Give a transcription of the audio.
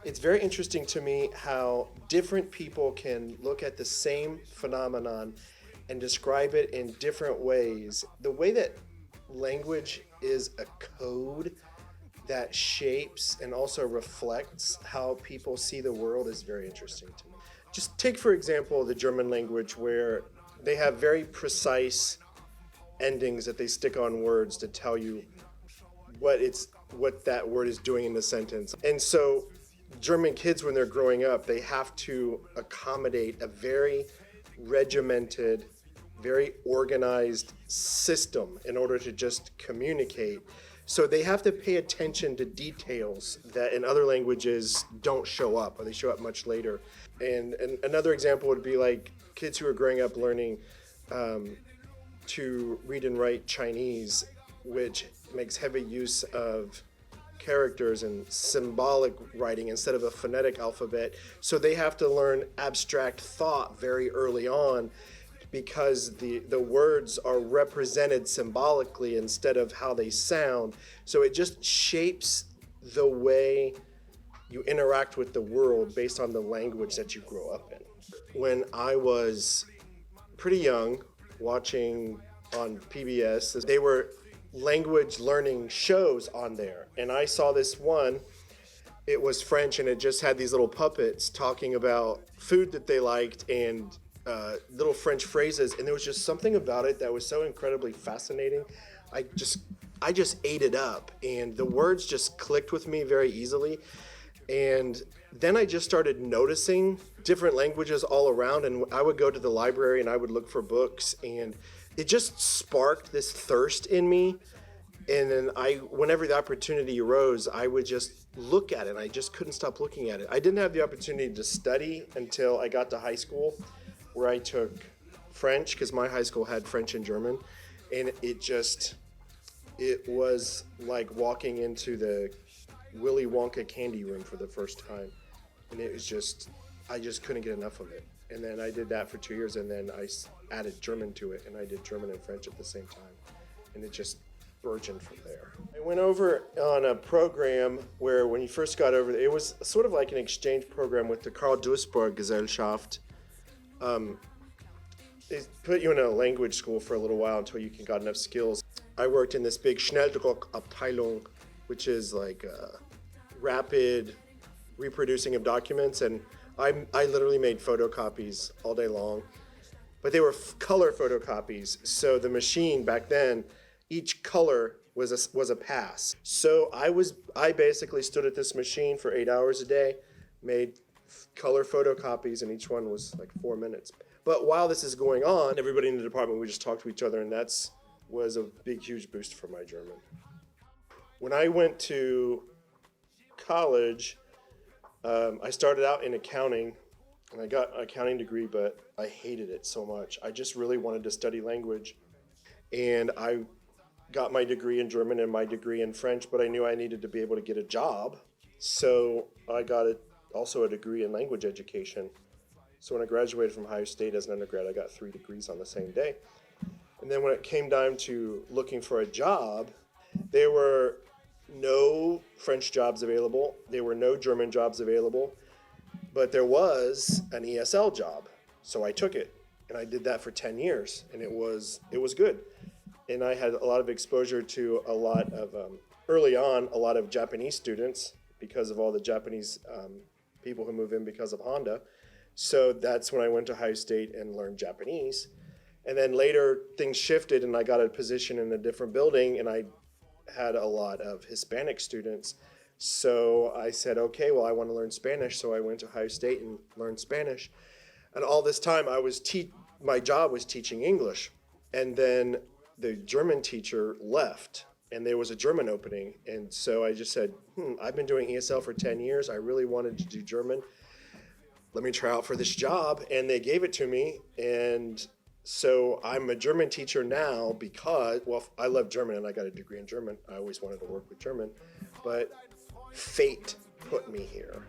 It's very interesting to me how different people can look at the same phenomenon and describe it in different ways. The way that language is a code that shapes and also reflects how people see the world is very interesting to me. Just take, for example, the German language, where they have very precise endings that they stick on words to tell you what that word is doing in the sentence. And so German kids, when they're growing up, they have to accommodate a very regimented, very organized system in order to just communicate. So they have to pay attention to details that in other languages don't show up, or they show up much later. And another example would be like kids who are growing up learning to read and write Chinese, which makes heavy use of characters and symbolic writing instead of a phonetic alphabet. So they have to learn abstract thought very early on because the words are represented symbolically instead of how they sound. So it just shapes the way you interact with the world based on the language that you grow up in. When I was pretty young, watching on PBS, they were language learning shows on there, and I saw this one. It was French, and it just had these little puppets talking about food that they liked and little French phrases, and there was just something about it that was so incredibly fascinating. I just ate it up, and the words just clicked with me very easily. And then I just started noticing different languages all around, and I would go to the library and I would look for books, and it just sparked this thirst in me. And then whenever the opportunity arose, I would just look at it, and I just couldn't stop looking at it. I didn't have the opportunity to study until I got to high school, where I took French, because my high school had French and German, and it was like walking into the Willy Wonka candy room for the first time. And it was I just couldn't get enough of it. And then I did that for 2 years, and then I added German to it, and I did German and French at the same time. And it just burgeoned from there. I went over on a program where when you first got over there, it was sort of like an exchange program with the Karl Duisburg Gesellschaft. They put you in a language school for a little while until you got enough skills. I worked in this big Schnelldruckabteilung, which is like rapid reproducing of documents, and I literally made photocopies all day long, but they were color photocopies. So the machine back then, each color was a pass. So I basically stood at this machine for 8 hours a day, made color photocopies, and each one was like 4 minutes. But while this is going on, everybody in the department would just talk to each other, and was a big, huge boost for my German. When I went to college, I started out in accounting, and I got an accounting degree, but I hated it so much. I just really wanted to study language, and I got my degree in German and my degree in French, but I knew I needed to be able to get a job, so I got also a degree in language education. So when I graduated from Ohio State as an undergrad, I got 3 degrees on the same day. And then when it came time to looking for a job, there were no French jobs available. There were no German jobs available, but there was an ESL job. So I took it, and I did that for 10 years, and it was good. And I had a lot of exposure to early on, a lot of Japanese students because of all the Japanese people who move in because of Honda. So that's when I went to Ohio State and learned Japanese. And then later things shifted, and I got a position in a different building, and I had a lot of Hispanic students. So I said, okay, well, I want to learn Spanish. So I went to Ohio State and learned Spanish. And all this time my job was teaching English. And then the German teacher left, and there was a German opening. And so I just said, I've been doing ESL for 10 years. I really wanted to do German. Let me try out for this job. And they gave it to me. And so I'm a German teacher now because, well, I love German and I got a degree in German. I always wanted to work with German, but fate put me here.